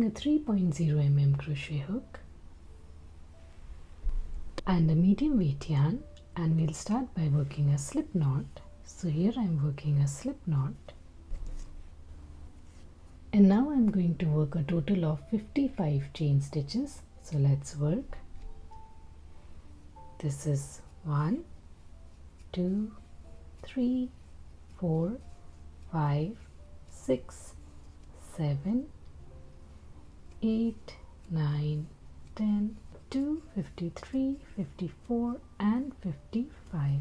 a 3.0 mm crochet hook and a medium weight yarn, and we'll start by working a slip knot. So here I'm working a slip knot, and now I'm going to work a total of 55 chain stitches. So let's work. This is 1, 2, 3, 4, 5, 6, 7, 8, 9, 10, 2, 53, 54 and 55.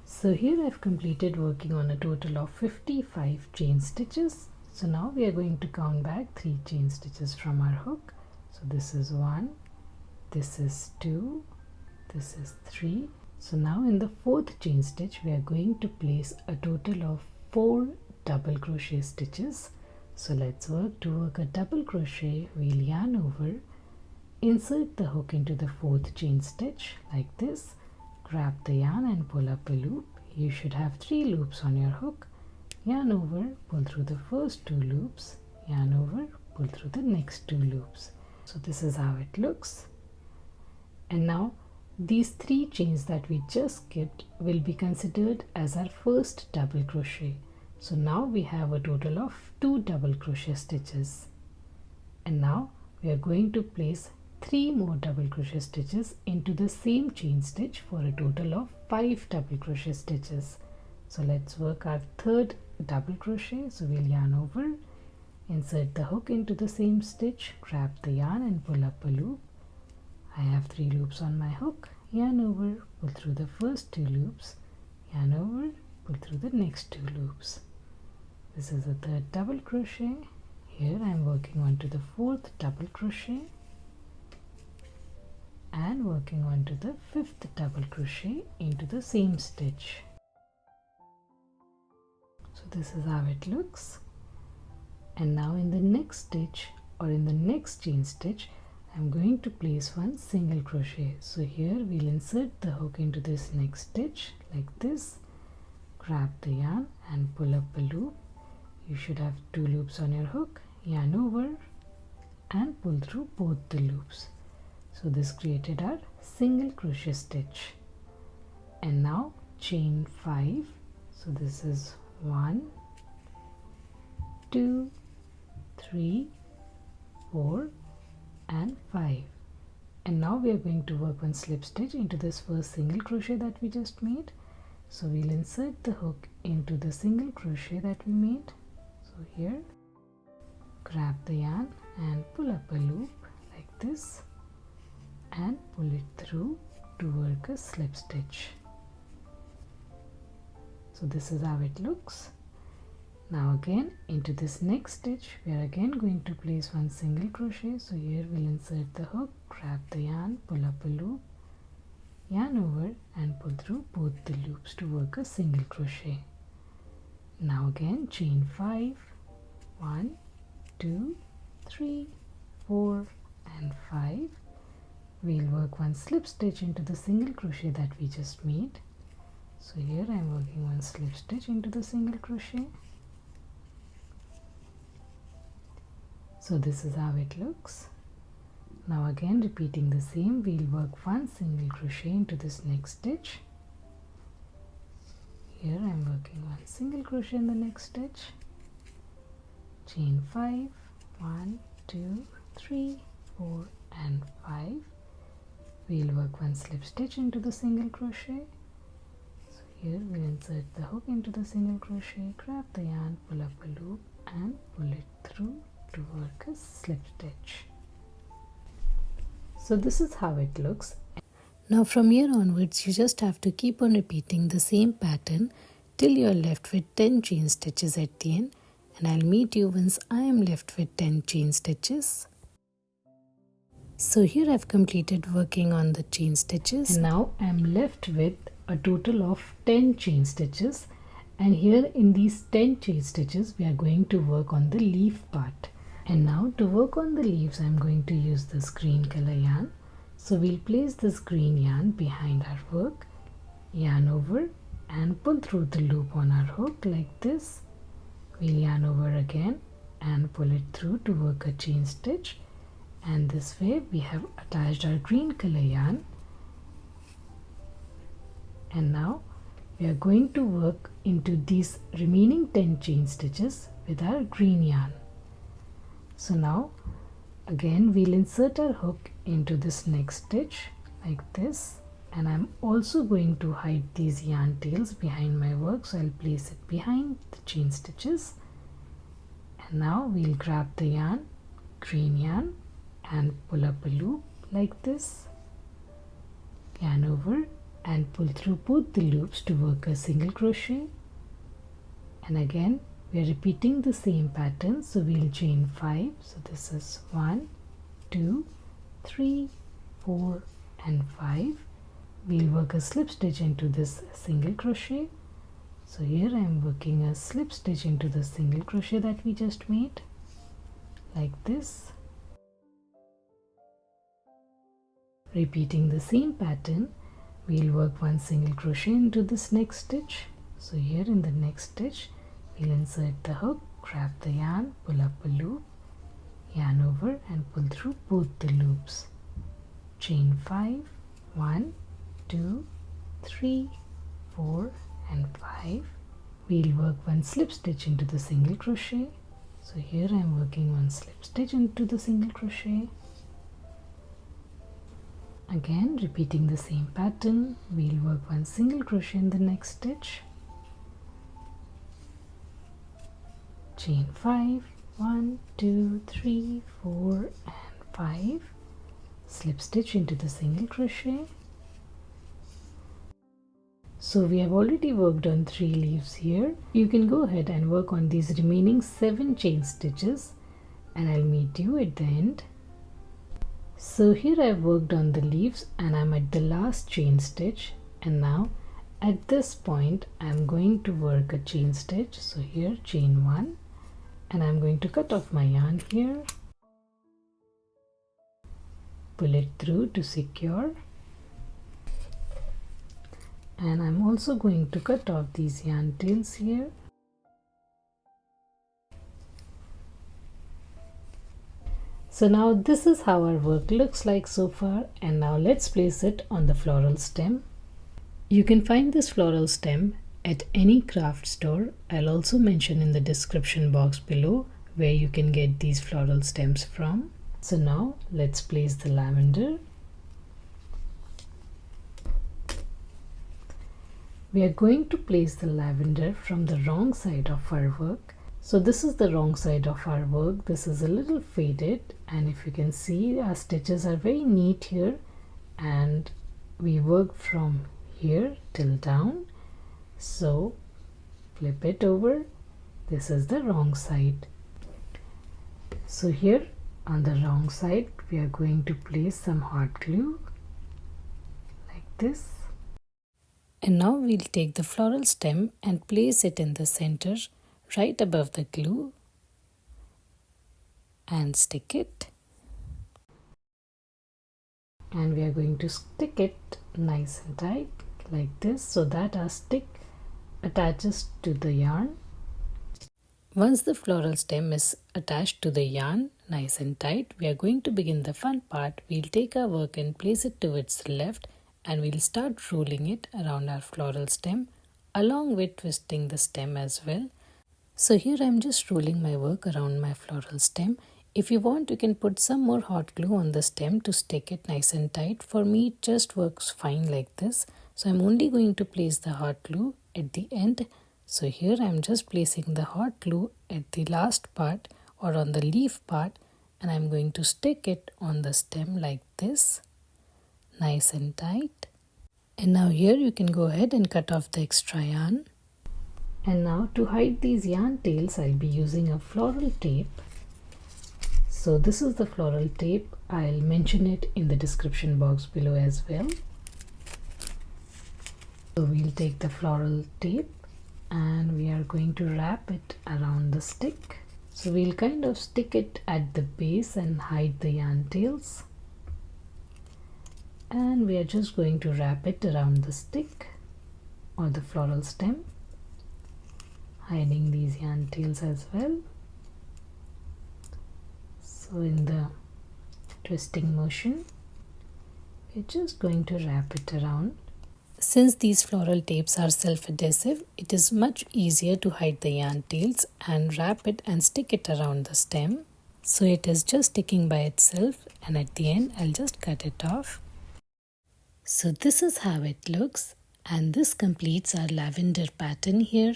So here I've completed working on a total of 55 chain stitches. So now we are going to count back 3 chain stitches from our hook. So this is 1, this is 2, this is 3. So now in the 4th chain stitch we are going to place a total of 4 double crochet stitches. So let's work. To work a double crochet, we'll yarn over, insert the hook into the 4th chain stitch like this, grab the yarn and pull up a loop. You should have 3 loops on your hook. Yarn over, pull through the first 2 loops, yarn over, pull through the next 2 loops. So this is how it looks. And now these 3 chains that we just skipped will be considered as our first double crochet. So now we have a total of 2 double crochet stitches. And now we are going to place 3 more double crochet stitches into the same chain stitch for a total of 5 double crochet stitches. So let's work our 3rd double crochet. So we'll yarn over, insert the hook into the same stitch, grab the yarn and pull up a loop. I have 3 loops on my hook. Yarn over, pull through the first 2 loops, yarn over, pull through the next 2 loops. This is the 3rd double crochet. Here I am working on to the 4th double crochet and working on to the 5th double crochet into the same stitch. So this is how it looks. And now in the next stitch or in the next chain stitch, I'm going to place 1 single crochet. So here we'll insert the hook into this next stitch like this, grab the yarn and pull up a loop. You should have 2 loops on your hook, yarn over and pull through both the loops. So this created our single crochet stitch. And now chain 5. So this is 1, 2, 3, 4 and 5. And now we are going to work 1 slip stitch into this first single crochet that we just made. So we'll insert the hook into the single crochet that we made. So here, grab the yarn and pull up a loop like this and pull it through to work a slip stitch. So this is how it looks. Now again into this next stitch we are again going to place 1 single crochet. So here we'll insert the hook, grab the yarn, pull up a loop, yarn over and pull through both the loops to work a single crochet. Now again chain 5, 1, 2, 3, 4 and 5. We'll work 1 slip stitch into the single crochet that we just made. So here I am working 1 slip stitch into the single crochet. So this is how it looks. Now again repeating the same, we'll work 1 single crochet into this next stitch. Here I am working 1 single crochet in the next stitch. Chain 5, 1, 2, 3, 4 and 5. We'll work 1 slip stitch into the single crochet. So here we'll insert the hook into the single crochet, grab the yarn, pull up a loop and pull it through to work a slip stitch. So this is how it looks. Now from here onwards you just have to keep on repeating the same pattern till you're left with 10 chain stitches at the end, and I'll meet you once I am left with 10 chain stitches. So here I've completed working on the chain stitches, and now I'm left with a total of 10 chain stitches, and here in these 10 chain stitches we are going to work on the leaf part. And now to work on the leaves I'm going to use this green color yarn. So we'll place this green yarn behind our work, yarn over and pull through the loop on our hook like this. We'll yarn over again and pull it through to work a chain stitch. and this way we have attached our green color yarn. And now we are going to work into these remaining 10 chain stitches with our green yarn. So now again we'll insert our hook into this next stitch like this, and I'm also going to hide these yarn tails behind my work, so I'll place it behind the chain stitches. And now we'll grab the yarn, green yarn, and pull up a loop like this, yarn over and pull through both the loops to work a single crochet. And again we are repeating the same pattern, so we'll chain 5. So this is 1, 2, 3, 4 and 5. We'll work a slip stitch into this single crochet. So here I am working a slip stitch into the single crochet that we just made like this. Repeating the same pattern, we'll work one single crochet into this next stitch. So here in the next stitch we'll insert the hook, grab the yarn, pull up a loop, yarn over and pull through both the loops. Chain 5, 1, 2, 3, 4 and 5. We'll work one slip stitch into the single crochet. So here I am working one slip stitch into the single crochet. Again repeating the same pattern, we'll work one single crochet in the next stitch. Chain 5, 1, 2, 3, 4 and 5. Slip stitch into the single crochet. So we have already worked on 3 leaves here. You can go ahead and work on these remaining 7 chain stitches, and I'll meet you at the end. So here I've worked on the leaves and I'm at the last chain stitch, and now at this point I'm going to work a chain stitch. So here chain 1, and I'm going to cut off my yarn here, pull it through to secure, and I'm also going to cut off these yarn tails here. So now this is how our work looks like so far, and now let's place it on the floral stem. You can find this floral stem at any craft store. I'll also mention in the description box below where you can get these floral stems from. So now let's place the lavender. We are going to place the lavender from the wrong side of our work. So this is the wrong side of our work. This is a little faded, and if you can see, our stitches are very neat here, and we work from here till down. So flip it over. This is the wrong side. So here on the wrong side we are going to place some hot glue like this. And now we'll take the floral stem and place it in the center right above the glue and stick it. And we are going to stick it nice and tight like this so that our stick attaches to the yarn. Once the floral stem is attached to the yarn nice and tight, we are going to begin the fun part. We'll take our work and place it towards the left, and we'll start rolling it around our floral stem along with twisting the stem as well. So here I'm just rolling my work around my floral stem. If you want, you can put some more hot glue on the stem to stick it nice and tight. For me it just works fine like this. So I'm only going to place the hot glue at the end. So here I'm just placing the hot glue at the last part or on the leaf part, and I'm going to stick it on the stem like this, nice and tight. And now here you can go ahead and cut off the extra yarn. And now to hide these yarn tails, I'll be using a floral tape. So this is the floral tape. I'll mention it in the description box below as well. So we'll take the floral tape and we are going to wrap it around the stick. So we'll kind of stick it at the base and hide the yarn tails. And we are just going to wrap it around the stick or the floral stem, hiding these yarn tails as well. So in the twisting motion. We're just going to wrap it around. Since these floral tapes are self-adhesive, it is much easier to hide the yarn tails and wrap it and stick it around the stem. So it is just sticking by itself, and at the end I'll just cut it off. So this is how it looks, and this completes our lavender pattern here.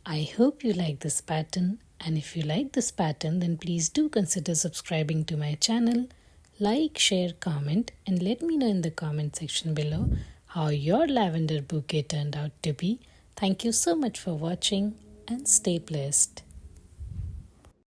I hope you like this pattern, and if you like this pattern then please do consider subscribing to my channel. Like, share, comment, and let me know in the comment section below how your lavender bouquet turned out to be. Thank you so much for watching and stay blessed.